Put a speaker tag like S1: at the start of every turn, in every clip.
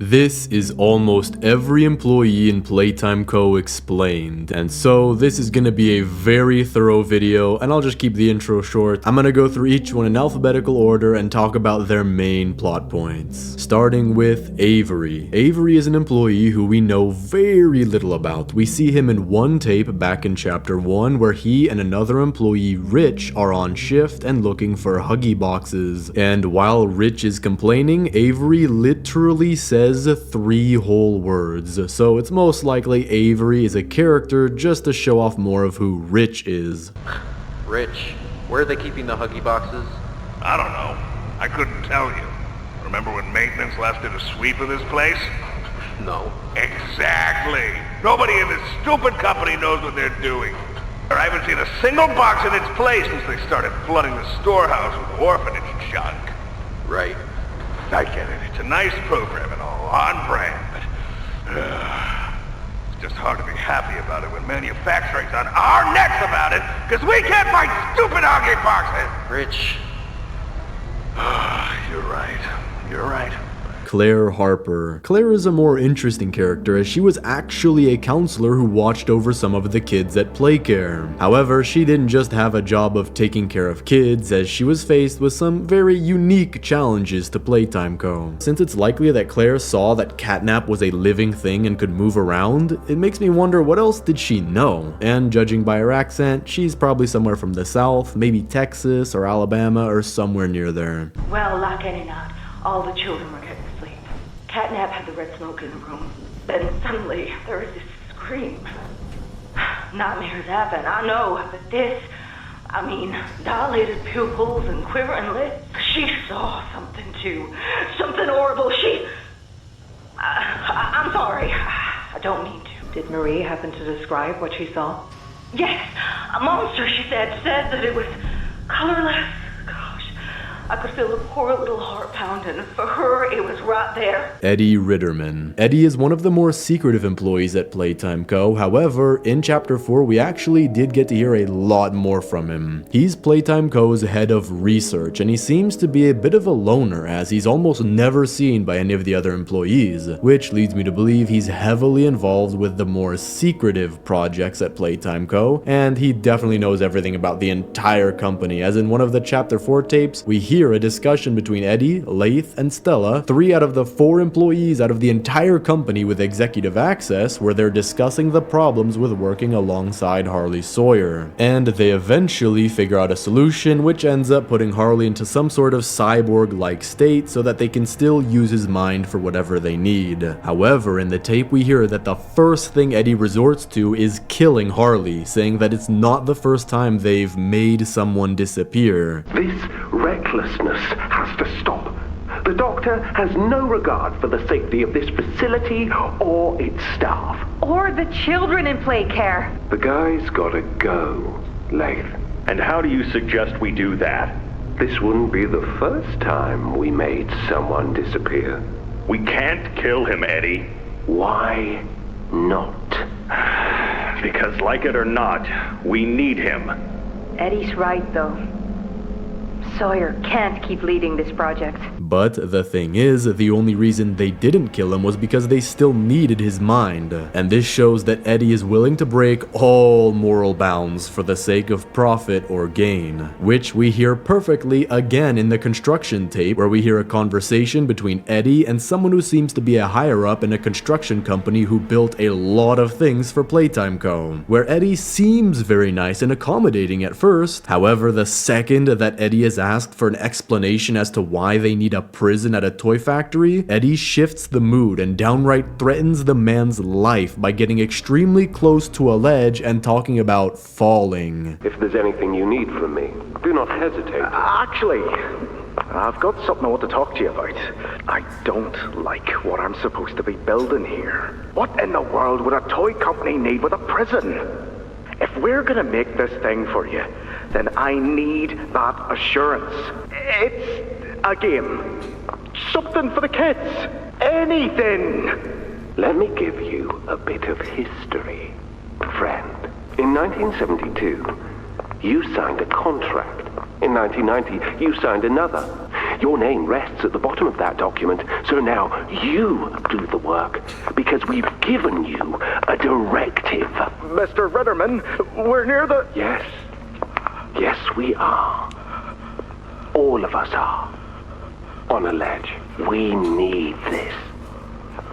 S1: This is almost every employee in Playtime Co. explained, and so this is gonna be a very thorough video, and I'll just keep the intro short. I'm gonna go through each one in alphabetical order and talk about their main plot points. Starting with Avery. Avery is an employee who we know very little about. We see him in one tape back in chapter 1 where he and another employee, Rich, are on shift and looking for Huggy boxes. And while Rich is complaining, Avery literally says 3 whole words, so it's most likely Avery is a character just to show off more of who Rich is.
S2: Rich, where are they keeping the Huggy boxes?
S3: I don't know. I couldn't tell you. Remember when maintenance last did a sweep of this place?
S2: No.
S3: Exactly. Nobody in this stupid company knows what they're doing. I haven't seen a single box in its place since they started flooding the storehouse with orphanage junk.
S2: Right.
S3: I get it. It's a nice program and all, on brand, but it's just hard to be happy about it when manufacturing's on our necks about it, because we can't find stupid Huggy boxes!
S2: Rich.
S3: You're right. You're right.
S1: Claire Harper. Claire is a more interesting character as she was actually a counselor who watched over some of the kids at Playcare. However, she didn't just have a job of taking care of kids, as she was faced with some very unique challenges to Playtime Co. Since it's likely that Claire saw that catnap was a living thing and could move around, it makes me wonder what else did she know? And judging by her accent, she's probably somewhere from the south, maybe Texas or Alabama or somewhere near there.
S4: Well, like any night, all the children were getting asleep. Catnap had the red smoke in the room. Then suddenly, there was this scream. Nightmares happen, I know, but this, dilated pupils and quivering lips. She saw something too. Something horrible. I'm sorry. I don't mean to.
S5: Did Marie happen to describe what she saw?
S4: Yes, a monster, she said that it was colorless. I could feel the poor little heart pounding. For her, it was right there.
S1: Eddie Ritterman. Eddie is one of the more secretive employees at Playtime Co. However, in Chapter 4, we actually did get to hear a lot more from him. He's Playtime Co.'s head of research, and he seems to be a bit of a loner, as he's almost never seen by any of the other employees, which leads me to believe he's heavily involved with the more secretive projects at Playtime Co., and he definitely knows everything about the entire company, as in one of the Chapter 4 tapes, we hear a discussion between Eddie, Laith, and Stella, 3 out of the 4 employees out of the entire company with executive access, where they're discussing the problems with working alongside Harley Sawyer. And they eventually figure out a solution, which ends up putting Harley into some sort of cyborg-like state so that they can still use his mind for whatever they need. However, in the tape we hear that the first thing Eddie resorts to is killing Harley, saying that it's not the first time they've made someone disappear.
S6: This recklessness has to stop. The doctor has no regard for the safety of this facility or its staff.
S5: Or the children in Playcare.
S6: The guy's gotta go, Laith.
S7: And how do you suggest we do that?
S6: This wouldn't be the first time we made someone disappear.
S7: We can't kill him, Eddie.
S6: Why not?
S7: Because like it or not, we need him.
S5: Eddie's right, though. Sawyer can't keep leading this project.
S1: But the thing is, the only reason they didn't kill him was because they still needed his mind. And this shows that Eddie is willing to break all moral bounds for the sake of profit or gain. Which we hear perfectly again in the construction tape, where we hear a conversation between Eddie and someone who seems to be a higher up in a construction company who built a lot of things for Playtime Co. Where Eddie seems very nice and accommodating at first. However, the second that Eddie is asked for an explanation as to why they need a prison at a toy factory, Eddie shifts the mood and downright threatens the man's life by getting extremely close to a ledge and talking about falling.
S6: If there's anything you need from me, do not hesitate.
S8: Actually, I've got something I want to talk to you about. I don't like what I'm supposed to be building here. What in the world would a toy company need with a prison? If we're gonna make this thing for you, then I need that assurance. It's a game. Something for the kids. Anything.
S6: Let me give you a bit of history, friend. In 1972, you signed a contract. In 1990, you signed another. Your name rests at the bottom of that document, so now you do the work, because we've given you a directive.
S8: Mr. Ritterman, we're near the...
S6: Yes. Yes, we are. All of us are. On a ledge. We need this.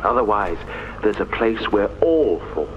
S6: Otherwise, there's a place we're all for.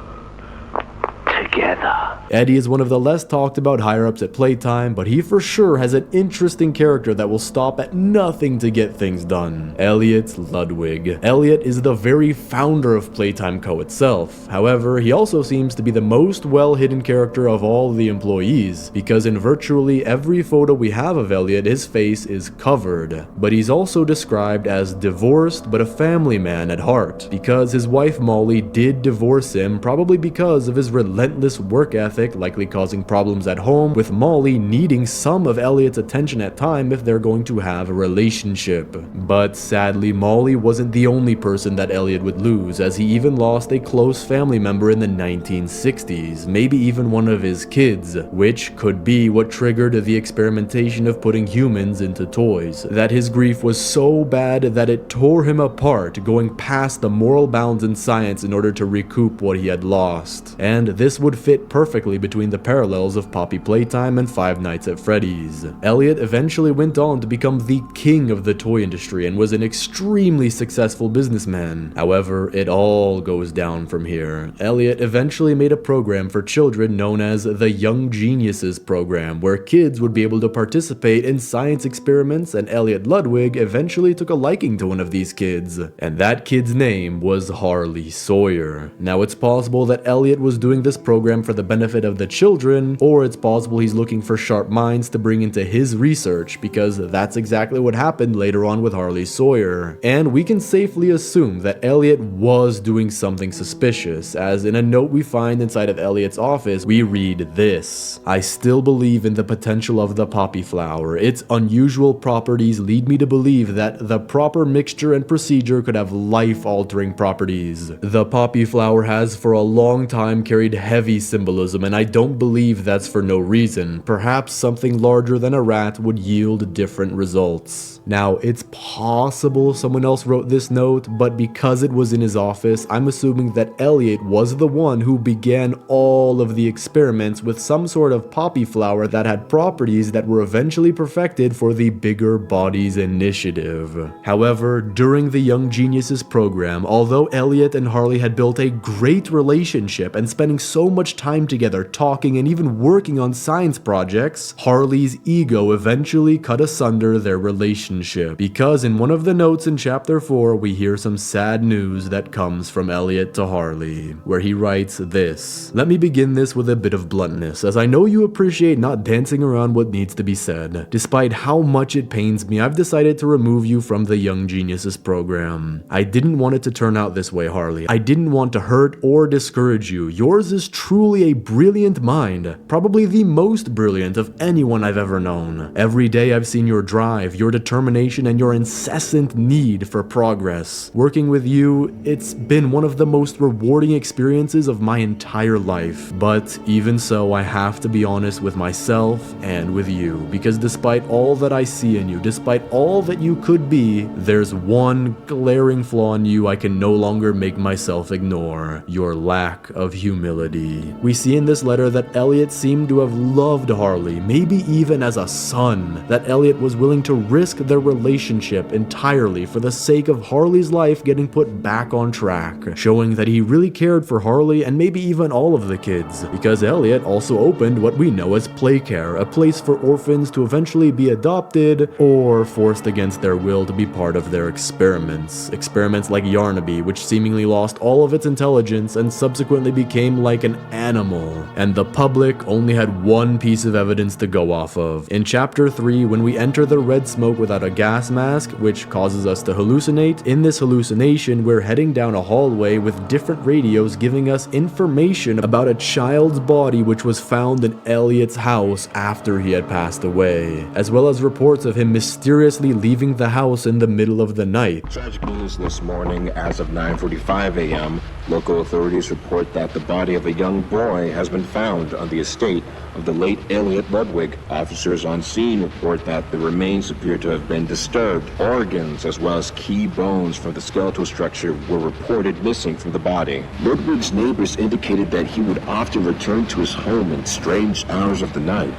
S6: Together.
S1: Eddie is one of the less talked about higher-ups at Playtime, but he for sure has an interesting character that will stop at nothing to get things done. Elliot Ludwig. Elliot is the very founder of Playtime Co. itself. However, he also seems to be the most well-hidden character of all the employees, because in virtually every photo we have of Elliot, his face is covered. But he's also described as divorced but a family man at heart, because his wife Molly did divorce him, probably because of his relentless work ethic, likely causing problems at home, with Molly needing some of Elliot's attention at time if they're going to have a relationship. But sadly, Molly wasn't the only person that Elliot would lose, as he even lost a close family member in the 1960s, maybe even one of his kids, which could be what triggered the experimentation of putting humans into toys. That his grief was so bad that it tore him apart, going past the moral bounds in science in order to recoup what he had lost. And this would fit perfectly between the parallels of Poppy Playtime and Five Nights at Freddy's. Elliot eventually went on to become the king of the toy industry and was an extremely successful businessman. However, it all goes down from here. Elliot eventually made a program for children known as the Young Geniuses program, where kids would be able to participate in science experiments, and Elliot Ludwig eventually took a liking to one of these kids, and that kid's name was Harley Sawyer. Now, it's possible that Elliot was doing this program for the benefit of the children, or it's possible he's looking for sharp minds to bring into his research, because that's exactly what happened later on with Harley Sawyer. And we can safely assume that Elliot was doing something suspicious, as in a note we find inside of Elliot's office, we read this: "I still believe in the potential of the poppy flower. Its unusual properties lead me to believe that the proper mixture and procedure could have life-altering properties. The poppy flower has for a long time carried heavy symbolism, and I don't believe that's for no reason. Perhaps something larger than a rat would yield different results." Now, it's possible someone else wrote this note, but because it was in his office, I'm assuming that Elliot was the one who began all of the experiments with some sort of poppy flower that had properties that were eventually perfected for the Bigger Bodies Initiative. However, during the Young Geniuses program, although Elliot and Harley had built a great relationship and spending so much time together talking and even working on science projects, Harley's ego eventually cut asunder their relationship, because in one of the notes in chapter 4 we hear some sad news that comes from Elliot to Harley, where he writes this: "Let me begin this with a bit of bluntness, as I know you appreciate not dancing around what needs to be said. Despite how much it pains me, I've decided to remove you from the Young Geniuses program. I didn't want it to turn out this way, Harley. I didn't want to hurt or discourage you. Yours is truly a brilliant mind, probably the most brilliant of anyone I've ever known. Every day I've seen your drive, your determination, and your incessant need for progress. Working with you, it's been one of the most rewarding experiences of my entire life. But even so, I have to be honest with myself and with you, because despite all that I see in you, despite all that you could be, there's one glaring flaw in you I can no longer make myself ignore: your lack of humility." We see in this letter that Elliot seemed to have loved Harley, maybe even as a son, that Elliot was willing to risk their relationship entirely for the sake of Harley's life getting put back on track, showing that he really cared for Harley and maybe even all of the kids, because Elliot also opened what we know as Playcare, a place for orphans to eventually be adopted or forced against their will to be part of their experiments. Experiments like Yarnaby, which seemingly lost all of its intelligence and subsequently became like an animal, and the public only had one piece of evidence to go off of. In chapter 3, when we enter the red smoke without a gas mask, which causes us to hallucinate, in this hallucination we're heading down a hallway with different radios giving us information about a child's body which was found in Elliot's house after he had passed away, as well as reports of him mysteriously leaving the house in the middle of the night.
S9: Tragic news this morning. As of 9:45 a.m., local authorities report that the body of a young young boy has been found on the estate of the late Elliot Ludwig. Officers on scene report that the remains appear to have been disturbed. Organs as well as key bones from the skeletal structure were reported missing from the body. Ludwig's neighbors indicated that he would often return to his home in strange hours of the night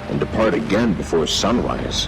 S9: and depart again before sunrise.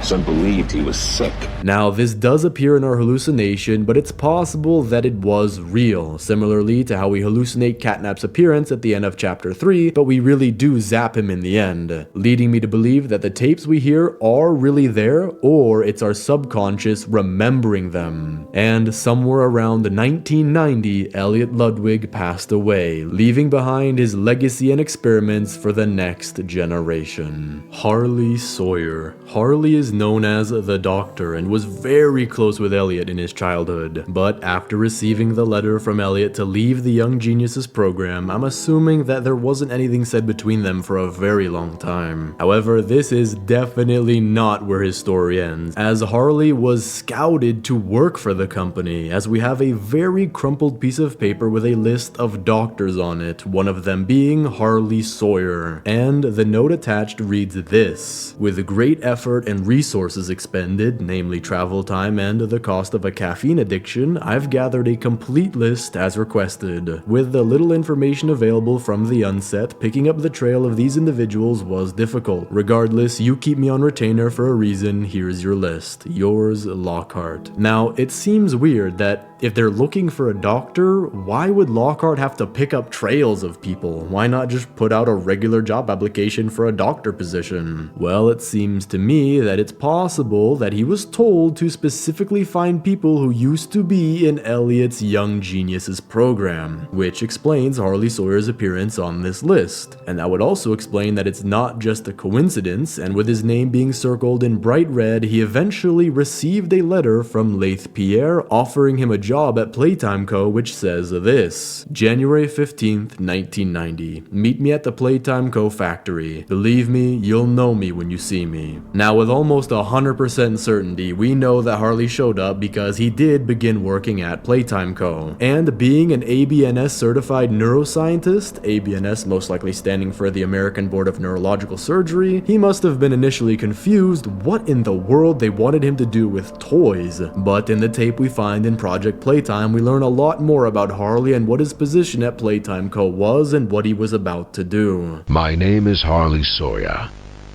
S9: Some believed he was sick.
S1: Now, this does appear in our hallucination, but it's possible that it was real, similarly to how we hallucinate Catnap's appearance at the end of chapter 3, but we really do zap him in the end, leading me to believe that the tapes we hear are really there, or it's our subconscious remembering them. And somewhere around 1990, Elliot Ludwig passed away, leaving behind his legacy and experiments for the next generation. Harley Sawyer. Harley is known as the Doctor and was very close with Elliot in his childhood, but after receiving the letter from Elliot to leave the Young Geniuses program, I'm assuming that there wasn't anything said between them for a very long time. However, this is definitely not where his story ends, as Harley was scouted to work for the company, as we have a very crumpled piece of paper with a list of doctors on it, one of them being Harley Sawyer, and the note attached reads this: "With great effort and resources expended, namely travel time and the cost of a caffeine addiction, I've gathered a complete list as requested. With the little information available from the onset, picking up the trail of these individuals was difficult. Regardless, you keep me on retainer for a reason. Here's your list. Yours, Lockhart." Now, it seems weird that if they're looking for a doctor, why would Lockhart have to pick up trails of people? Why not just put out a regular job application for a doctor position? Well, it seems to me that it's possible that he was told to specifically find people who used to be in Elliot's Young Geniuses program, which explains Harley Sawyer's appearance on this list. And that would also explain that it's not just a coincidence, and with his name being circled in bright red, he eventually received a letter from Laith Pierre offering him a job at Playtime Co., which says this: "January 15th, 1990. Meet me at the Playtime Co. factory. Believe me, you'll know me when you see me." Now, with almost 100% certainty, we know that Harley showed up because he did begin working at Playtime Co. And being an ABNS certified neuroscientist, ABNS most likely standing for the American Board of Neurological Surgery, he must have been initially confused what in the world they wanted him to do with toys. But in the tape we find in Project Playtime, we learn a lot more about Harley and what his position at Playtime Co. was and what he was about to do.
S10: My name is Harley Sawyer.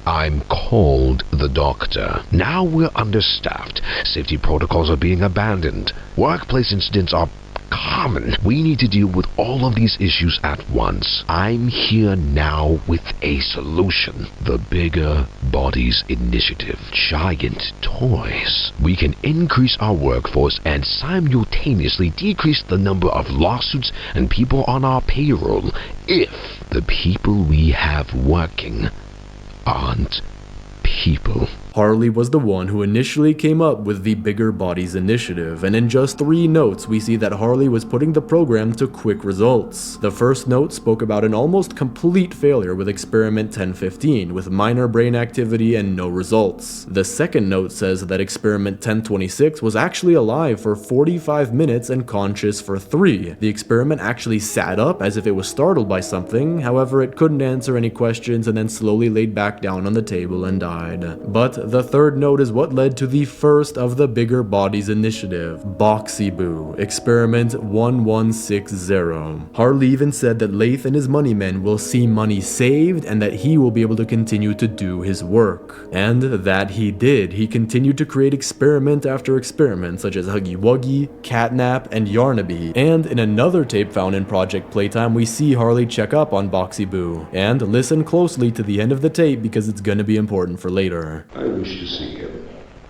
S10: I'm called the Doctor. Now we're understaffed. Safety protocols are being abandoned. Workplace incidents are common. We need to deal with all of these issues at once. I'm here now with a solution. The Bigger Bodies Initiative. Giant toys. We can increase our workforce and simultaneously decrease the number of lawsuits and people on our payroll if the people we have working aren't people.
S1: Harley was the one who initially came up with the Bigger Bodies Initiative, and in just 3 notes we see that Harley was putting the program to quick results. The first note spoke about an almost complete failure with Experiment 1015, with minor brain activity and no results. The second note says that Experiment 1026 was actually alive for 45 minutes and conscious for 3. The experiment actually sat up as if it was startled by something, however it couldn't answer any questions and then slowly laid back down on the table and died. But the third note is what led to the first of the Bigger Bodies Initiative, Boxy Boo, Experiment 1160. Harley even said that Laith and his money men will see money saved and that he will be able to continue to do his work. And that he did. He continued to create experiment after experiment, such as Huggy Wuggy, Catnap, and Yarnaby. And in another tape found in Project Playtime, we see Harley check up on Boxy Boo. And listen closely to the end of the tape because it's gonna be important for later.
S11: I wish to see him.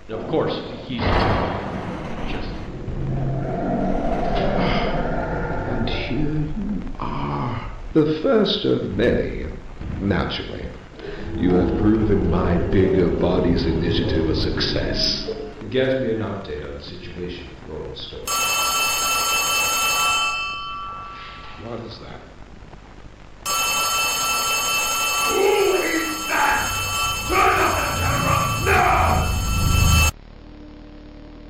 S12: Of course, he's just...
S11: And here you are, the first of many. Naturally, you have proven my Bigger Bodies Initiative a success. Get me an update on the situation with Rolling Stone. What is that?
S3: Who is that? Turn up the camera now!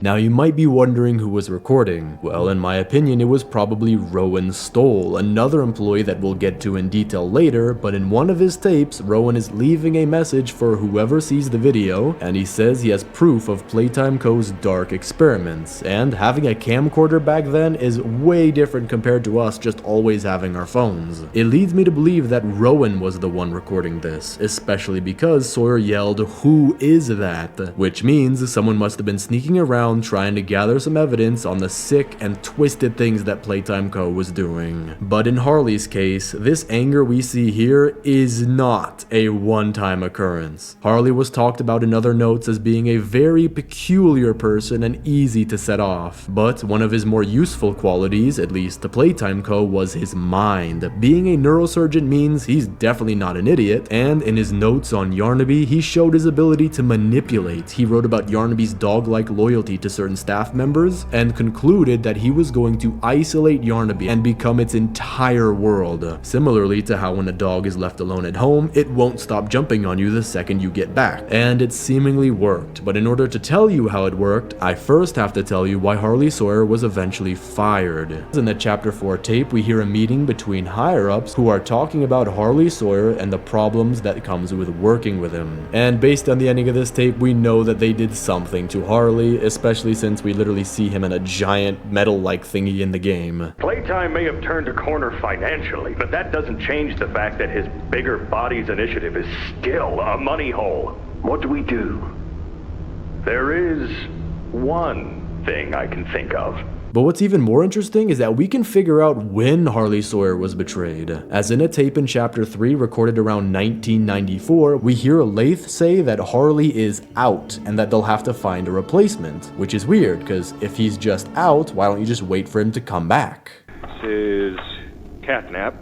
S1: Now you might be wondering who was recording. Well, in my opinion, it was probably Rowan Stoll, another employee that we'll get to in detail later, but in one of his tapes, Rowan is leaving a message for whoever sees the video, and he says he has proof of Playtime Co.'s dark experiments, and having a camcorder back then is way different compared to us just always having our phones. It leads me to believe that Rowan was the one recording this, especially because Sawyer yelled, "Who is that?" Which means someone must have been sneaking around trying to gather some evidence on the sick and twisted things that Playtime Co. was doing. But in Harley's case, this anger we see here is not a one-time occurrence. Harley was talked about in other notes as being a very peculiar person and easy to set off, but one of his more useful qualities, at least to Playtime Co., was his mind. Being a neurosurgeon means he's definitely not an idiot, and in his notes on Yarnaby, he showed his ability to manipulate. He wrote about Yarnaby's dog-like loyalty to certain staff members, and concluded that he was going to isolate Yarnaby and become its entire world. Similarly to how when a dog is left alone at home, it won't stop jumping on you the second you get back. And it seemingly worked, but in order to tell you how it worked, I first have to tell you why Harley Sawyer was eventually fired. In the Chapter 4 tape, we hear a meeting between higher-ups who are talking about Harley Sawyer and the problems that comes with working with him. And based on the ending of this tape, we know that they did something to Harley, especially since we literally see him in a giant metal-like thingy in the game.
S7: Playtime may have turned a corner financially, but that doesn't change the fact that his bigger bodies initiative is still a money hole.
S6: What do we do?
S7: There is one thing I can think of.
S1: But what's even more interesting is that we can figure out when Harley Sawyer was betrayed. As in a tape in Chapter 3 recorded around 1994, we hear Lath say that Harley is out and that they'll have to find a replacement, which is weird because if he's just out, why don't you just wait for him to come back?
S7: This is Catnap.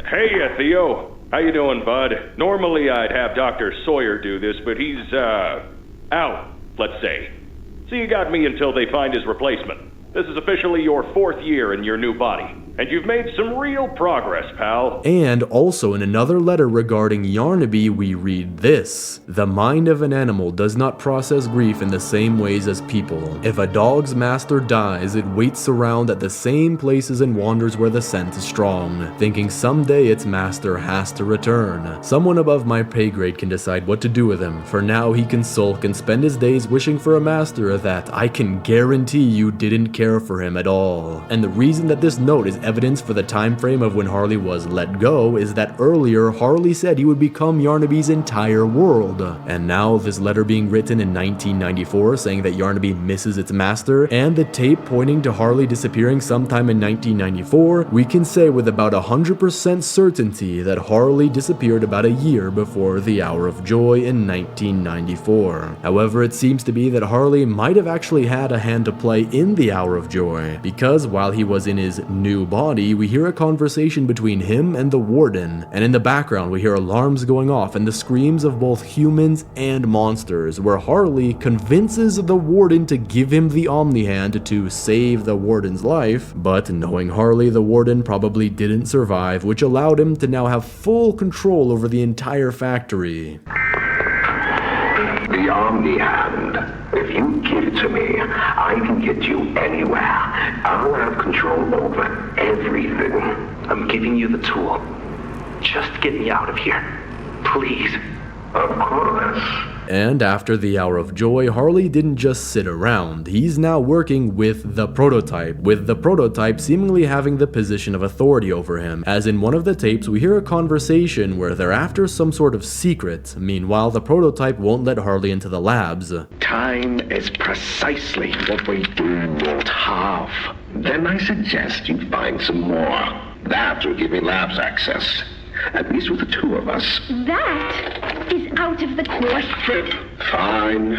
S7: Hey, Theo. How you doing, bud? Normally I'd have Dr. Sawyer do this, but he's, out, let's say. So you got me until they find his replacement. This is officially your 4th year in your new body, and you've made some real progress, pal.
S1: And also in another letter regarding Yarnaby, we read this: "The mind of an animal does not process grief in the same ways as people. If a dog's master dies, it waits around at the same places and wanders where the scent is strong, thinking someday its master has to return. Someone above my pay grade can decide what to do with him. For now, he can sulk and spend his days wishing for a master that I can guarantee you didn't care for him at all." And the reason that this note is evidence for the time frame of when Harley was let go is that earlier Harley said he would become Yarnaby's entire world. And now this letter being written in 1994 saying that Yarnaby misses its master, and the tape pointing to Harley disappearing sometime in 1994, we can say with about 100% certainty that Harley disappeared about a year before the Hour of Joy in 1994. However, it seems to be that Harley might have actually had a hand to play in the Hour of Joy, because while he was in his new body, we hear a conversation between him and the warden, and in the background we hear alarms going off and the screams of both humans and monsters, where Harley convinces the warden to give him the Omni-Hand to save the warden's life, but knowing Harley, the warden probably didn't survive, which allowed him to now have full control over the entire factory.
S6: The Omni-Hand. If you give it to me, I can get you anywhere. I'll have control over everything.
S8: I'm giving you the tool. Just get me out of here. Please.
S6: Of course.
S1: And after the Hour of Joy, Harley didn't just sit around. He's now working with the Prototype seemingly having the position of authority over him, as in one of the tapes we hear a conversation where they're after some sort of secret. Meanwhile, the Prototype won't let Harley into the labs.
S6: Time is precisely what we do not have. Then I suggest you find some more. That will give me labs access. At least with the two of us.
S13: That is out of the question.
S6: Fine.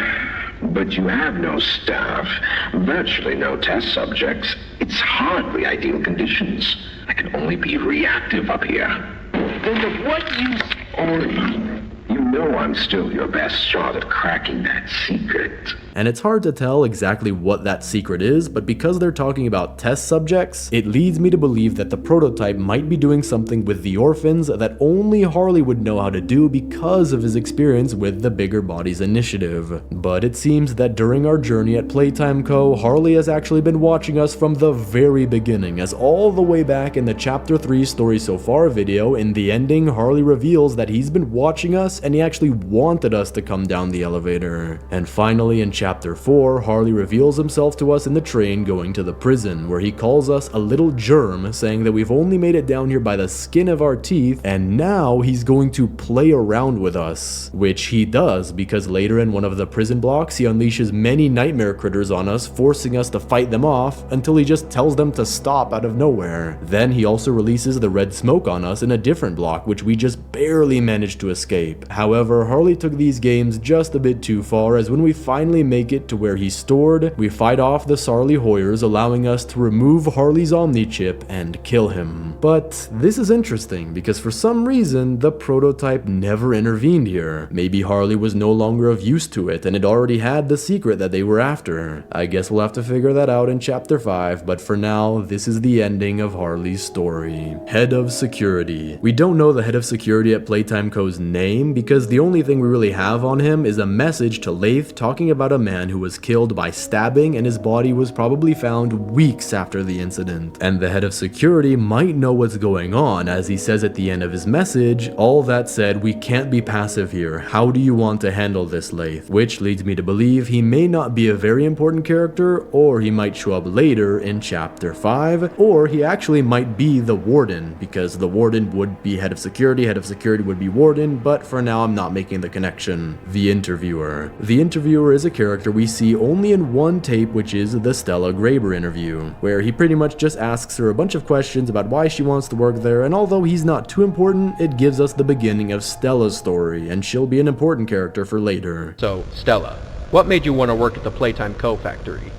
S6: But you have no staff, virtually no test subjects. It's hardly ideal conditions. I can only be reactive up here. Then of what use are you? You know I'm still your best shot at cracking that secret.
S1: And it's hard to tell exactly what that secret is, but because they're talking about test subjects, it leads me to believe that the prototype might be doing something with the orphans that only Harley would know how to do because of his experience with the Bigger Bodies Initiative. But it seems that during our journey at Playtime Co., Harley has actually been watching us from the very beginning, as all the way back in the Chapter 3 Story So Far video, in the ending, Harley reveals that he's been watching us and he actually wanted us to come down the elevator. And finally, in Chapter 4, Harley reveals himself to us in the train going to the prison, where he calls us a little germ, saying that we've only made it down here by the skin of our teeth, and now he's going to play around with us. Which he does, because later in one of the prison blocks, he unleashes many nightmare critters on us, forcing us to fight them off, until he just tells them to stop out of nowhere. Then he also releases the red smoke on us in a different block, which we just barely managed to escape. However, Harley took these games just a bit too far, as when we finally make it to where he's stored, we fight off the Sarley Hoyers, allowing us to remove Harley's Omni chip and kill him. But this is interesting, because for some reason, the prototype never intervened here. Maybe Harley was no longer of use to it, and it already had the secret that they were after. I guess we'll have to figure that out in Chapter 5, but for now, this is the ending of Harley's story. Head of Security. We don't know the Head of Security at Playtime Co.'s name, because the only thing we really have on him is a message to Leith talking about a man who was killed by stabbing, and his body was probably found weeks after the incident. And the Head of Security might know what's going on, as he says at the end of his message, "All that said, we can't be passive here. How do you want to handle this, Leith?" Which leads me to believe he may not be a very important character, or he might show up later in Chapter 5, or he actually might be the Warden, because the Warden would be Head of Security would be Warden, but for now I'm not making the connection. The Interviewer. The Interviewer is a character we see only in one tape, which is the Stella Graber interview, where he pretty much just asks her a bunch of questions about why she wants to work there, and although he's not too important, it gives us the beginning of Stella's story, and she'll be an important character for later.
S2: So, Stella, what made you want to work at the Playtime Co. factory?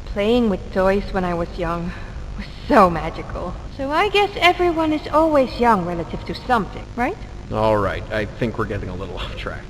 S5: Playing with toys when I was young was so magical. So I guess everyone is always young relative to something, right?
S2: Alright, I think we're getting a little off track.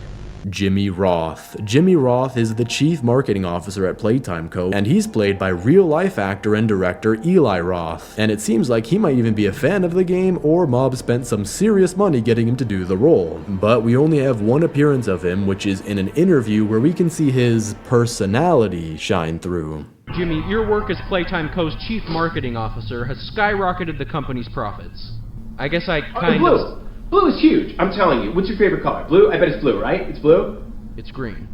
S1: Jimmy Roth. Jimmy Roth is the Chief Marketing Officer at Playtime Co., and he's played by real-life actor and director Eli Roth. And it seems like he might even be a fan of the game, or Mob spent some serious money getting him to do the role. But we only have one appearance of him, which is in an interview where we can see his personality shine through.
S12: Jimmy, your work as Playtime Co.'s Chief Marketing Officer has skyrocketed the company's profits. I guess I kind of...
S14: Blue is huge, I'm telling you. What's your favorite color? Blue? I bet it's blue, right? It's blue?
S12: It's green.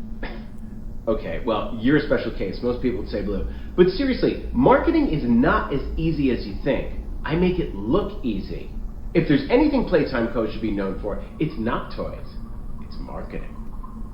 S14: Okay, well, you're a special case. Most people would say blue. But seriously, marketing is not as easy as you think. I make it look easy. If there's anything Playtime Co. should be known for, it's not toys. It's marketing.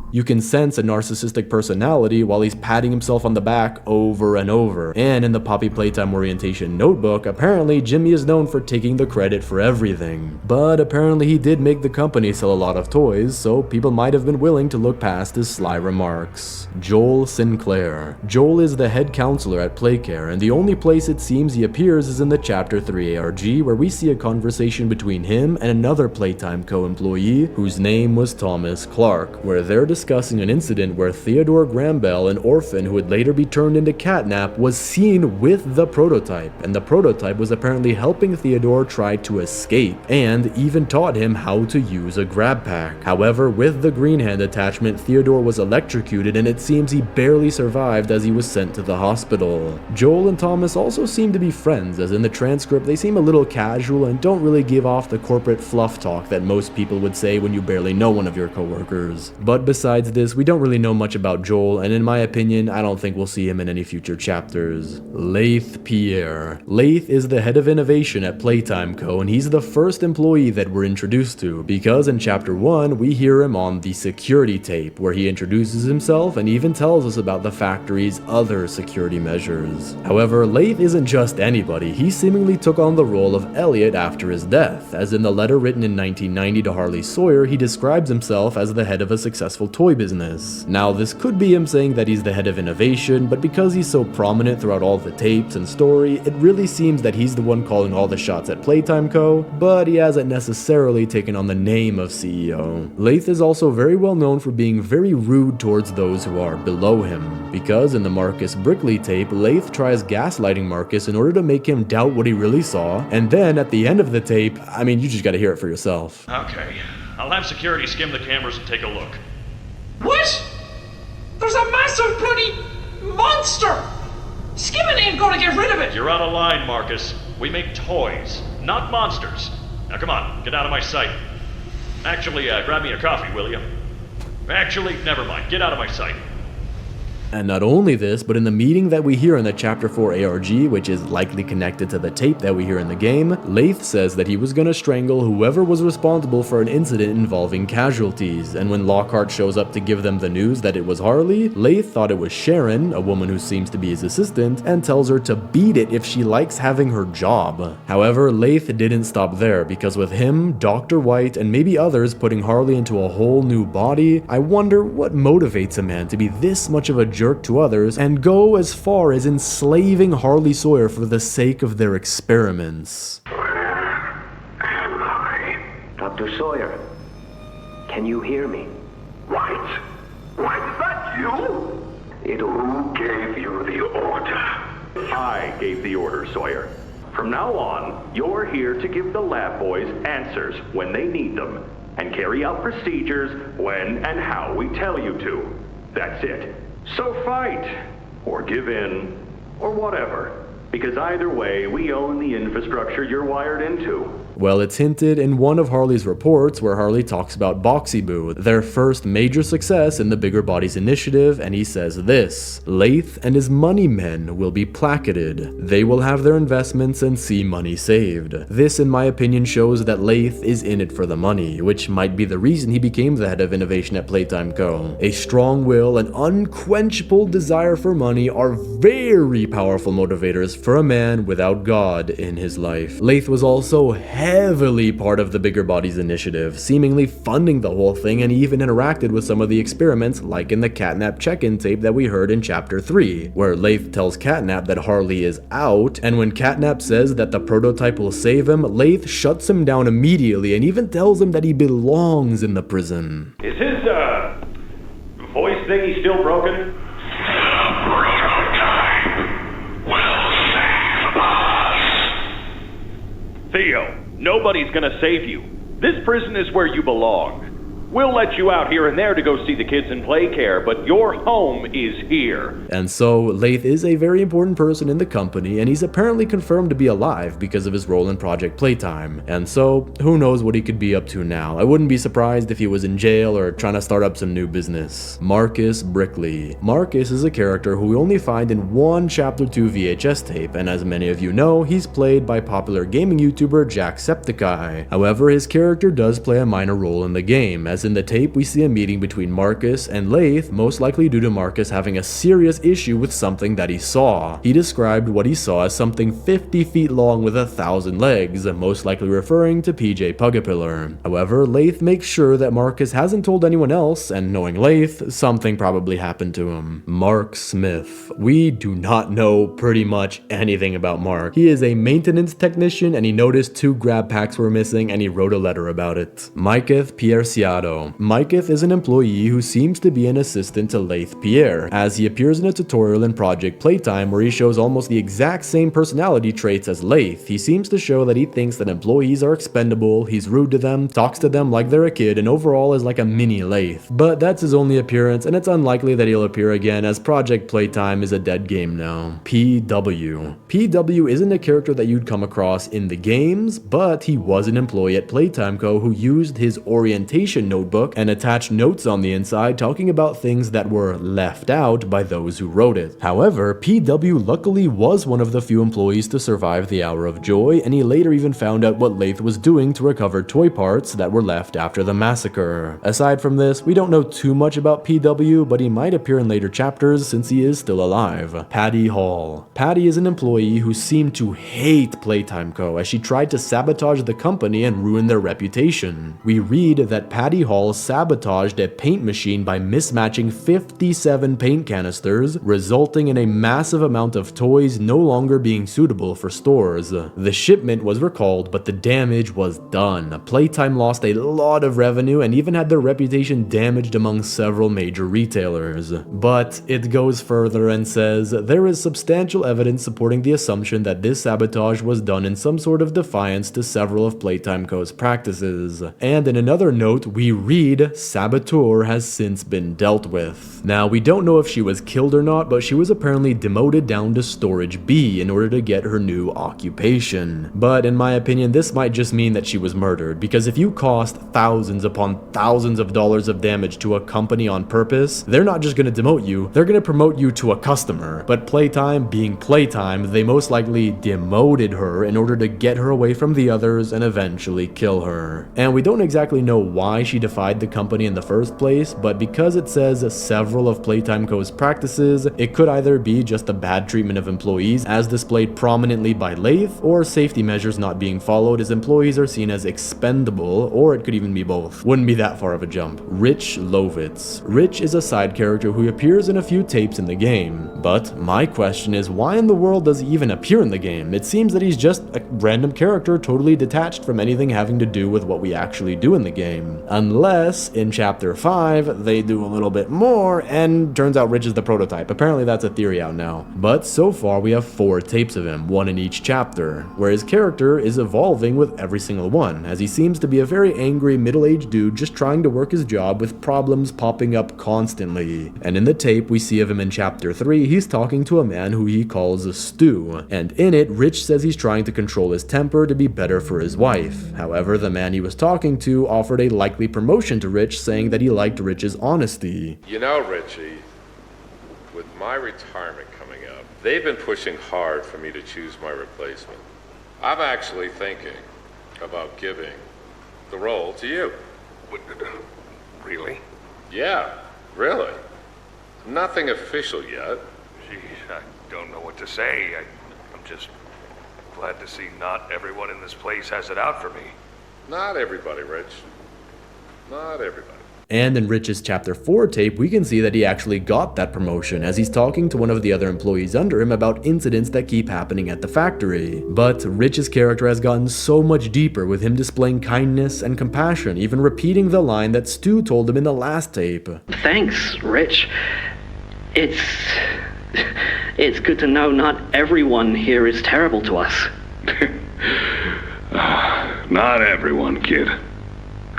S1: You can sense a narcissistic personality while he's patting himself on the back over and over. And in the Poppy Playtime Orientation Notebook, apparently Jimmy is known for taking the credit for everything. But apparently he did make the company sell a lot of toys, so people might have been willing to look past his sly remarks. Joel Sinclair. Joel is the head counselor at Playcare, and the only place it seems he appears is in the Chapter 3 ARG, where we see a conversation between him and another Playtime Co. employee, whose name was Thomas Clark, where they're discussing an incident where Theodore Grambell, an orphan who would later be turned into Catnap, was seen with the prototype, and the prototype was apparently helping Theodore try to escape, and even taught him how to use a grab pack. However, with the green hand attachment, Theodore was electrocuted, and it seems he barely survived as he was sent to the hospital. Joel and Thomas also seem to be friends, as in the transcript they seem a little casual and don't really give off the corporate fluff talk that most people would say when you barely know one of your coworkers. But besides this, we don't really know much about Joel, and in my opinion, I don't think we'll see him in any future chapters. Leith Pierre. Leith is the head of innovation at Playtime Co., and he's the first employee that we're introduced to, because in Chapter 1, we hear him on the security tape, where he introduces himself and even tells us about the factory's other security measures. However, Leith isn't just anybody. He seemingly took on the role of Elliot after his death, as in the letter written in 1990 to Harley Sawyer, he describes himself as the head of a successful toy business. Now, this could be him saying that he's the head of innovation, but because he's so prominent throughout all the tapes and story, it really seems that he's the one calling all the shots at Playtime Co., but he hasn't necessarily taken on the name of CEO. Lath is also very well known for being very rude towards those who are below him, because in the Marcus Brickley tape, Lath tries gaslighting Marcus in order to make him doubt what he really saw, and then at the end of the tape, I mean, you just gotta hear it for yourself.
S15: Okay, I'll have security skim the cameras and take a look.
S16: What? There's a massive bloody monster! Skimming ain't gonna get rid of it!
S15: You're out of line, Marcus. We make toys, not monsters. Now come on, get out of my sight. Actually, grab me a coffee, will you? Actually, never mind, get out of my sight.
S1: And not only this, but in the meeting that we hear in the Chapter 4 ARG, which is likely connected to the tape that we hear in the game, Lath says that he was gonna strangle whoever was responsible for an incident involving casualties, and when Lockhart shows up to give them the news that it was Harley, Lath thought it was Sharon, a woman who seems to be his assistant, and tells her to beat it if she likes having her job. However, Lath didn't stop there, because with him, Dr. White, and maybe others putting Harley into a whole new body, I wonder what motivates a man to be this much of a jerk to others and go as far as enslaving Harley Sawyer for the sake of their experiments.
S6: Where am I? Dr. Sawyer, can you hear me?
S3: White? White, is that you?
S6: Who gave you the order?
S7: I gave the order, Sawyer. From now on, you're here to give the lab boys answers when they need them, and carry out procedures when and how we tell you to. That's it. So fight, or give in, or whatever. Because either way, we own the infrastructure you're wired into.
S1: Well, it's hinted in one of Harley's reports where Harley talks about Boxy Boo, their first major success in the Bigger Bodies initiative, and he says this: Lath and his money men will be placarded. They will have their investments and see money saved. This, in my opinion, shows that Lath is in it for the money, which might be the reason he became the head of innovation at Playtime Co. A strong will and unquenchable desire for money are very powerful motivators for a man without God in his life. Lath was also heavily part of the Bigger Bodies initiative, seemingly funding the whole thing, and he even interacted with some of the experiments, like in the Catnap check-in tape that we heard in Chapter 3, where Lath tells Catnap that Harley is out, and when Catnap says that the prototype will save him, Lath shuts him down immediately and even tells him that he belongs in the prison.
S7: Is his, voice thingy still broken? Theo, nobody's gonna save you. This prison is where you belong. We'll let you out here and there to go see the kids in play care, but your home is here.
S1: And so, Lath is a very important person in the company, and he's apparently confirmed to be alive because of his role in Project Playtime. And so, who knows what he could be up to now. I wouldn't be surprised if he was in jail or trying to start up some new business. Marcus Brickley. Marcus is a character who we only find in one Chapter 2 VHS tape, and as many of you know, he's played by popular gaming YouTuber Jacksepticeye. However, his character does play a minor role in the game, as in the tape we see a meeting between Marcus and Lath, most likely due to Marcus having a serious issue with something that he saw. He described what he saw as something 50 feet long with 1,000 legs, most likely referring to PJ Pugapillar. However, Lath makes sure that Marcus hasn't told anyone else, and knowing Lath, something probably happened to him. Mark Smith. We do not know pretty much anything about Mark. He is a maintenance technician, and he noticed 2 grab packs were missing, and he wrote a letter about it. Micah Pierciado. Micah is an employee who seems to be an assistant to Lath Pierre, as he appears in a tutorial in Project Playtime where he shows almost the exact same personality traits as Lath. He seems to show that he thinks that employees are expendable, he's rude to them, talks to them like they're a kid, and overall is like a mini Lath. But that's his only appearance, and it's unlikely that he'll appear again, as Project Playtime is a dead game now. PW. PW isn't a character that you'd come across in the games, but he was an employee at Playtime Co. who used his orientation notebook and attached notes on the inside talking about things that were left out by those who wrote it. However, PW luckily was one of the few employees to survive the Hour of Joy, and he later even found out what Lath was doing to recover toy parts that were left after the massacre. Aside from this, we don't know too much about PW, but he might appear in later chapters since he is still alive. Patty Hall. Patty is an employee who seemed to hate Playtime Co. as she tried to sabotage the company and ruin their reputation. We read that Patty Hall sabotaged a paint machine by mismatching 57 paint canisters, resulting in a massive amount of toys no longer being suitable for stores. The shipment was recalled, but the damage was done. Playtime lost a lot of revenue and even had their reputation damaged among several major retailers. But it goes further and says, there is substantial evidence supporting the assumption that this sabotage was done in some sort of defiance to several of Playtime Co.'s practices. And in another note, we read, Saboteur has since been dealt with. Now, we don't know if she was killed or not, but she was apparently demoted down to Storage B in order to get her new occupation. But in my opinion, this might just mean that she was murdered, because if you cost thousands upon thousands of dollars of damage to a company on purpose, they're not just going to demote you, they're going to promote you to a customer. But Playtime, being Playtime, they most likely demoted her in order to get her away from the others and eventually kill her. And we don't exactly know why she defied the company in the first place, but because it says several of Playtime Co.'s practices, it could either be just a bad treatment of employees as displayed prominently by Lath, or safety measures not being followed as employees are seen as expendable, or it could even be both. Wouldn't be that far of a jump. Rich Lovitz. Rich is a side character who appears in a few tapes in the game, but my question is, why in the world does he even appear in the game? It seems that he's just a random character totally detached from anything having to do with what we actually do in the game. Unless, in Chapter 5, they do a little bit more, and turns out Rich is the prototype. Apparently that's a theory out now. But so far we have 4 tapes of him, one in each chapter, where his character is evolving with every single one, as he seems to be a very angry middle-aged dude just trying to work his job with problems popping up constantly. And in the tape we see of him in Chapter 3, he's talking to a man who he calls Stu, and in it, Rich says he's trying to control his temper to be better for his wife. However, the man he was talking to offered a likely promotion to Rich, saying that he liked Rich's honesty.
S17: You know, Richie, with my retirement coming up, they've been pushing hard for me to choose my replacement. I'm actually thinking about giving the role to you.
S3: Really?
S17: Yeah, really. Nothing official yet.
S3: Geez, I don't know what to say. I'm just glad to see not everyone in this place has it out for me.
S17: Not everybody, Rich. Not everybody.
S1: And in Rich's Chapter 4 tape, we can see that he actually got that promotion as he's talking to one of the other employees under him about incidents that keep happening at the factory. But Rich's character has gotten so much deeper, with him displaying kindness and compassion, even repeating the line that Stu told him in the last tape.
S18: Thanks, Rich. It's good to know not everyone here is terrible to us.
S3: Not everyone, kid.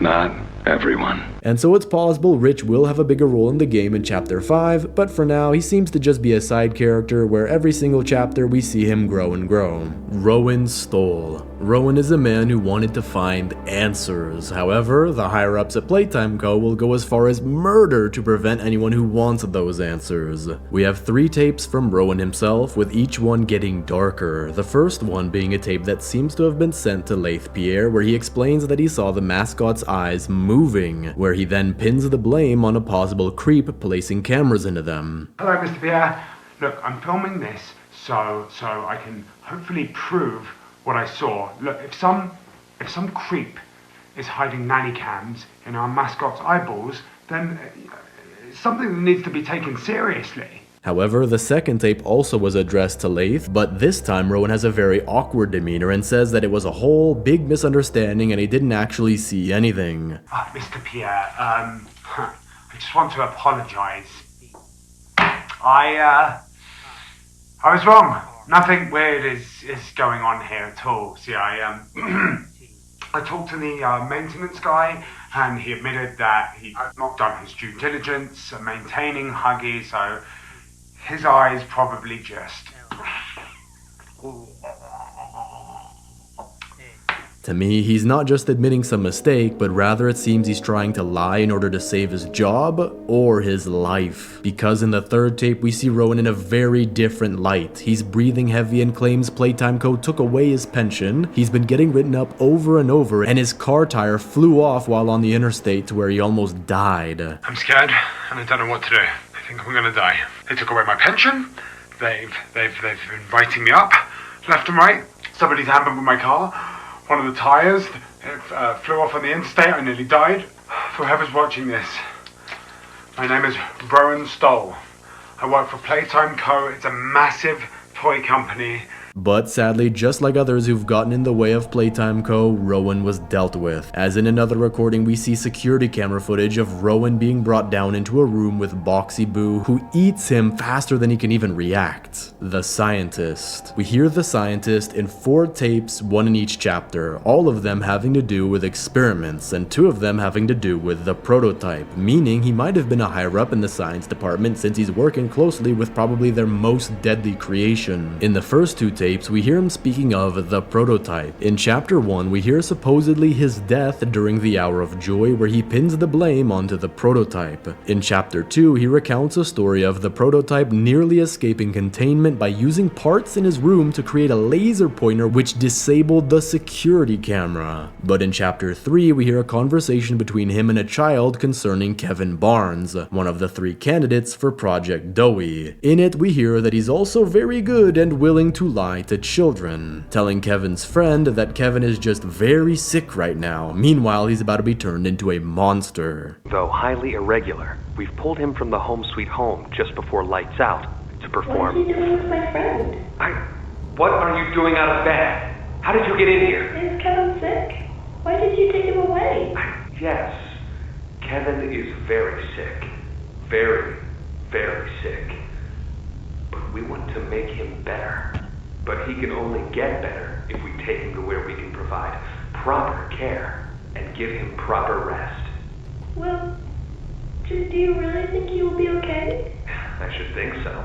S3: Not everyone.
S1: And so it's possible Rich will have a bigger role in the game in Chapter 5, but for now he seems to just be a side character where every single chapter we see him grow and grow. Rowan Stoll. Rowan is a man who wanted to find answers. However, the higher-ups at Playtime Co. will go as far as murder to prevent anyone who wants those answers. We have 3 tapes from Rowan himself, with each one getting darker. The first one being a tape that seems to have been sent to Lath Pierre, where he explains that he saw the mascot's eyes moving, where he then pins the blame on a possible creep placing cameras into them.
S19: Hello, Mr. Pierre. Look, I'm filming this so I can hopefully prove what I saw. Look, if some creep is hiding nanny cams in our mascot's eyeballs, then it's something that needs to be taken seriously.
S1: However, the second tape also was addressed to Lath, but this time Rowan has a very awkward demeanor and says that it was a whole big misunderstanding and he didn't actually see anything.
S19: Mr. Pierre, I just want to apologize. I was wrong. Nothing weird is going on here at all. See, I talked to the maintenance guy, and he admitted that he'd not done his due diligence maintaining Huggy, so his eyes probably just...
S1: To me, he's not just admitting some mistake, but rather it seems he's trying to lie in order to save his job or his life. Because in the third tape, we see Rowan in a very different light. He's breathing heavy and claims Playtime Co. took away his pension. He's been getting written up over and over, and his car tire flew off while on the interstate to where he almost died.
S19: I'm scared, and I don't know what to do. I think I'm gonna die. They took away my pension. They've been writing me up, left and right. Somebody's hampered with my car. One of the tires flew off on the interstate. I nearly died. For whoever's watching this, my name is Rowan Stoll. I work for Playtime Co. It's a massive toy company.
S1: But sadly, just like others who've gotten in the way of Playtime Co., Rowan was dealt with. As in another recording, we see security camera footage of Rowan being brought down into a room with Boxy Boo, who eats him faster than he can even react. The Scientist. We hear The Scientist in 4 tapes, 1 in each chapter, all of them having to do with experiments, and 2 of them having to do with the prototype, meaning he might have been a higher up in the science department since he's working closely with probably their most deadly creation. In the first 2 tapes, we hear him speaking of the prototype. In chapter 1, we hear supposedly his death during the Hour of Joy, where he pins the blame onto the prototype. In chapter 2, he recounts a story of the prototype nearly escaping containment by using parts in his room to create a laser pointer which disabled the security camera. But in chapter 3, we hear a conversation between him and a child concerning Kevin Barnes, one of the 3 candidates for Project Doughy. In it, we hear that he's also very good and willing to lie to children, telling Kevin's friend that Kevin is just very sick right now. Meanwhile, he's about to be turned into a monster.
S20: Though highly irregular, we've pulled him from the home sweet home just before lights out to perform.
S4: What are you doing with my friend?
S20: What are you doing out of bed? How did you get in here?
S4: Is Kevin sick? Why did you take him away?
S20: Yes, Kevin is very sick. Very, very sick. But we want to make him better. But he can only get better if we take him to where we can provide proper care and give him proper rest.
S4: Well, do you really think he will be okay?
S20: I should think so.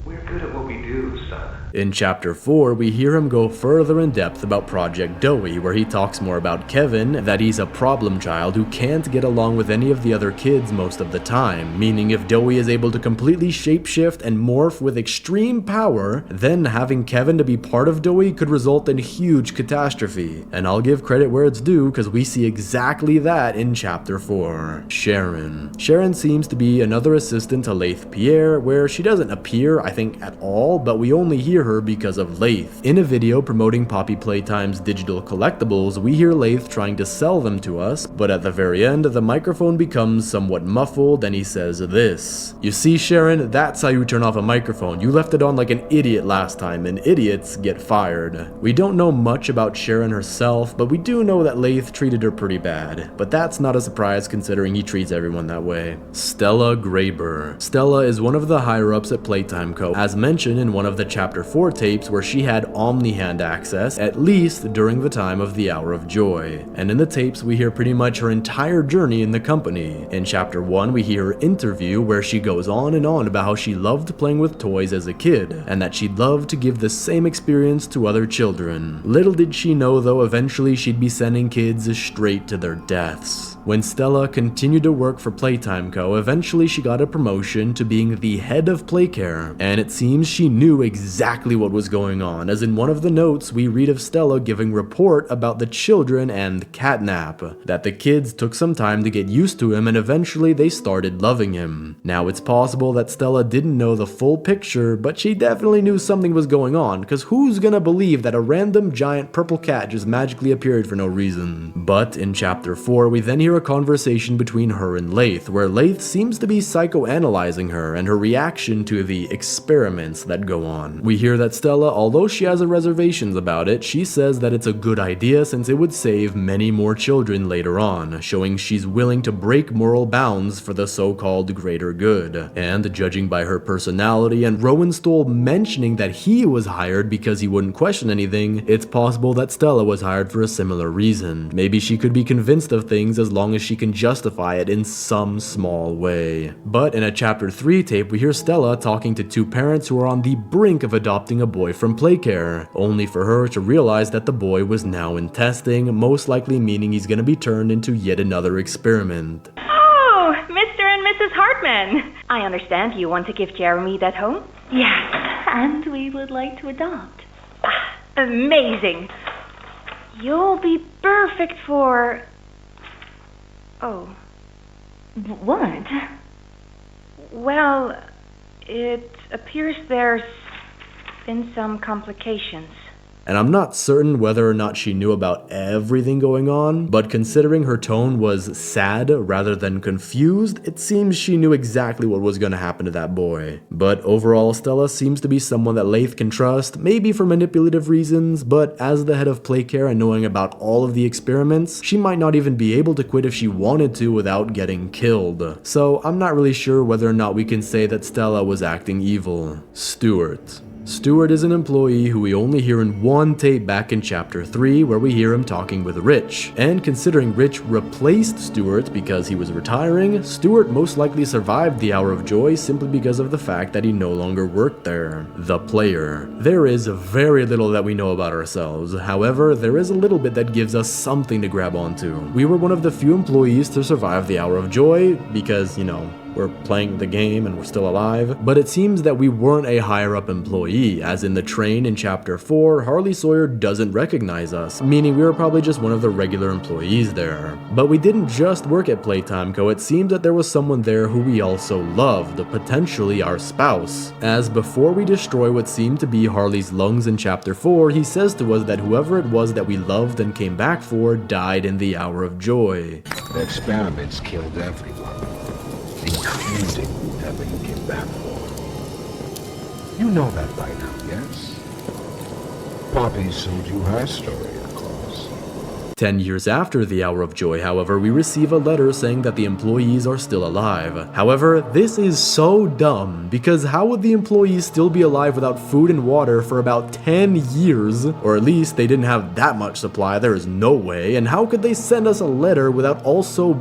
S20: We're good at what we do, son.
S1: In chapter 4, we hear him go further in depth about Project Doughy, where he talks more about Kevin, that he's a problem child who can't get along with any of the other kids most of the time, meaning if Doughy is able to completely shapeshift and morph with extreme power, then having Kevin to be part of Doughy could result in huge catastrophe. And I'll give credit where it's due, because we see exactly that in chapter 4. Sharon. Sharon seems to be another assistant to Laith Pierre, where she doesn't appear, I think, at all, but we only hear her because of Laith. In a video promoting Poppy Playtime's digital collectibles, we hear Laith trying to sell them to us, but at the very end, the microphone becomes somewhat muffled and he says this: "You see, Sharon, that's how you turn off a microphone. You left it on like an idiot last time, and idiots get fired." We don't know much about Sharon herself, but we do know that Laith treated her pretty bad. But that's not a surprise considering he treats everyone that way. Stella Graber. Stella is one of the higher-ups at Playtime Co., as mentioned in one of the chapter 4 tapes where she had Omni-Hand access, at least during the time of the Hour of Joy. And in the tapes we hear pretty much her entire journey in the company. In chapter 1 we hear her interview where she goes on and on about how she loved playing with toys as a kid, and that she'd love to give the same experience to other children. Little did she know though, eventually she'd be sending kids straight to their deaths. When Stella continued to work for Playtime Co., eventually she got a promotion to being the head of Playcare, and it seems she knew exactly what was going on, as in one of the notes we read of Stella giving report about the children and Catnap, that the kids took some time to get used to him and eventually they started loving him. Now it's possible that Stella didn't know the full picture, but she definitely knew something was going on, cause who's gonna believe that a random giant purple cat just magically appeared for no reason? But in chapter 4 we then hear a conversation between her and Laith, where Laith seems to be psychoanalyzing her and her reaction to the experiments that go on. We hear that Stella, although she has her reservations about it, she says that it's a good idea since it would save many more children later on, showing she's willing to break moral bounds for the so-called greater good. And judging by her personality and Rowan Stoll mentioning that he was hired because he wouldn't question anything, it's possible that Stella was hired for a similar reason. Maybe she could be convinced of things as long as she can justify it in some small way. But in a chapter 3 tape, we hear Stella talking to 2 parents who are on the brink of adopting a boy from Playcare, only for her to realize that the boy was now in testing, most likely meaning he's gonna be turned into yet another experiment.
S21: Oh, Mr. and Mrs. Hartman. I understand you want to give Jeremy that home?
S4: Yes, and we would like to adopt.
S21: Amazing. You'll be perfect for... Oh.
S4: What?
S21: Well, it appears there's been some complications.
S1: And I'm not certain whether or not she knew about everything going on, but considering her tone was sad rather than confused, it seems she knew exactly what was going to happen to that boy. But overall, Stella seems to be someone that Leith can trust, maybe for manipulative reasons, but as the head of Playcare and knowing about all of the experiments, she might not even be able to quit if she wanted to without getting killed. So I'm not really sure whether or not we can say that Stella was acting evil. Stuart. Stuart is an employee who we only hear in one tape back in chapter 3 where we hear him talking with Rich. And considering Rich replaced Stuart because he was retiring, Stuart most likely survived the Hour of Joy simply because of the fact that he no longer worked there. The player. There is very little that we know about ourselves. However, there is a little bit that gives us something to grab onto. We were one of the few employees to survive the Hour of Joy because, we're playing the game and we're still alive, but it seems that we weren't a higher up employee, as in the train in chapter 4, Harley Sawyer doesn't recognize us, meaning we were probably just one of the regular employees there. But we didn't just work at Playtime Co, it seems that there was someone there who we also loved, potentially our spouse, as before we destroy what seemed to be Harley's lungs in chapter 4, he says to us that whoever it was that we loved and came back for died in the Hour of Joy.
S10: The experiments killed everyone, including whoever you came back for. You know that by now, yes? Poppy sold you her story, of course.
S1: 10 years after the Hour of Joy, however, we receive a letter saying that the employees are still alive. However, this is so dumb, because how would the employees still be alive without food and water for about 10 years? Or at least they didn't have that much supply, there is no way, and how could they send us a letter without also,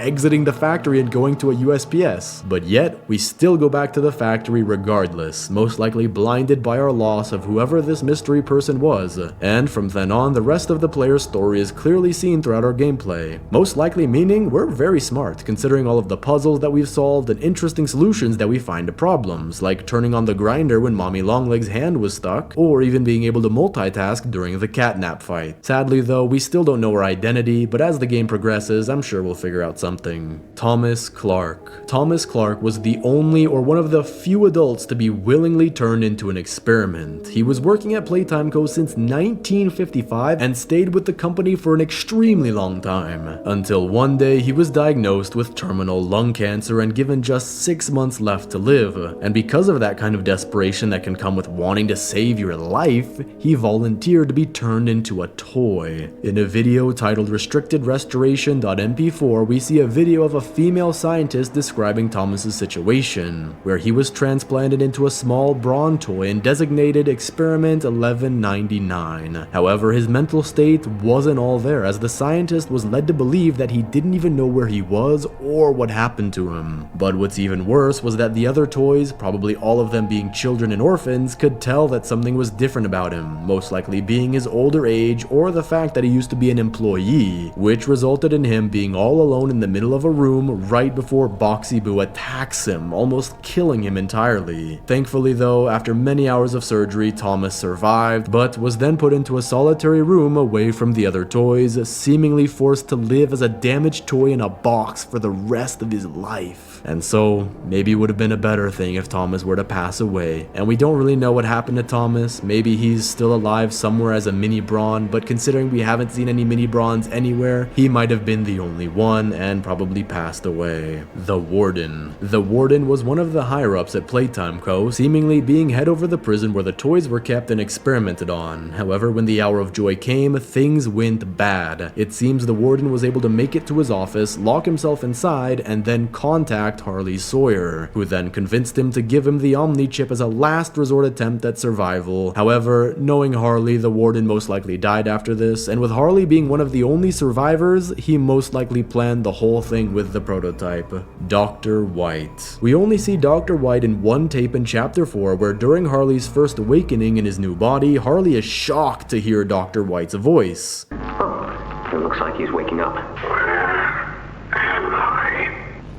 S1: exiting the factory and going to a USPS? But yet, we still go back to the factory regardless, most likely blinded by our loss of whoever this mystery person was. And from then on, the rest of the player's story is clearly seen throughout our gameplay. Most likely meaning we're very smart, considering all of the puzzles that we've solved and interesting solutions that we find to problems, like turning on the grinder when Mommy Longleg's hand was stuck, or even being able to multitask during the catnap fight. Sadly though, we still don't know her identity, but as the game progresses, I'm sure we'll figure out something. Thomas Clark. Thomas Clark was the only or one of the few adults to be willingly turned into an experiment. He was working at Playtime Co since 1955 and stayed with the company for an extremely long time, until one day he was diagnosed with terminal lung cancer and given just 6 months left to live. And because of that kind of desperation that can come with wanting to save your life, he volunteered to be turned into a toy. In a video titled restrictedrestoration.mp4, we see a video of a female scientist describing Thomas's situation, where he was transplanted into a small brawn toy and designated Experiment 1199. However, his mental state wasn't all there, as the scientist was led to believe that he didn't even know where he was or what happened to him. But what's even worse was that the other toys, probably all of them being children and orphans, could tell that something was different about him, most likely being his older age or the fact that he used to be an employee, which resulted in him being all alone in the middle of a room right before Boxy Boo attacks him, almost killing him entirely. Thankfully though, after many hours of surgery, Thomas survived, but was then put into a solitary room away from the other toys, seemingly forced to live as a damaged toy in a box for the rest of his life. And so, maybe it would have been a better thing if Thomas were to pass away. And we don't really know what happened to Thomas. Maybe he's still alive somewhere as a mini Brawn, but considering we haven't seen any mini Brawns anywhere, he might have been the only one and probably passed away. The Warden. The Warden was one of the higher-ups at Playtime Co, seemingly being head over the prison where the toys were kept and experimented on. However, when the Hour of Joy came, things went bad. It seems the Warden was able to make it to his office, lock himself inside, and then contact Harley Sawyer, who then convinced him to give him the Omni chip as a last resort attempt at survival. However, knowing Harley, the Warden most likely died after this, and with Harley being one of the only survivors, he most likely planned the whole thing with the prototype. Dr. White. We only see Dr. White in one tape in chapter 4, where during Harley's first awakening in his new body, Harley is shocked to hear Dr. White's voice.
S6: Oh, it looks like he's waking up.
S3: Where am I?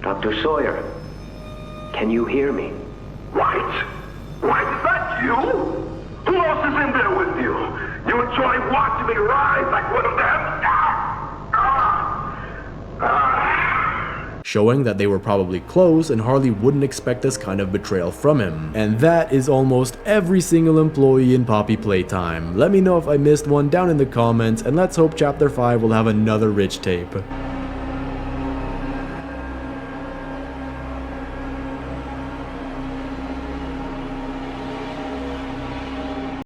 S6: Dr. Sawyer, can you hear me?
S3: White? White, is that you? Who else is in there with you? You enjoy watching me rise like one of them?
S1: showing that they were probably close and Harley wouldn't expect this kind of betrayal from him. And that is almost every single employee in Poppy Playtime. Let me know if I missed one down in the comments, and let's hope Chapter 5 will have another rich tape.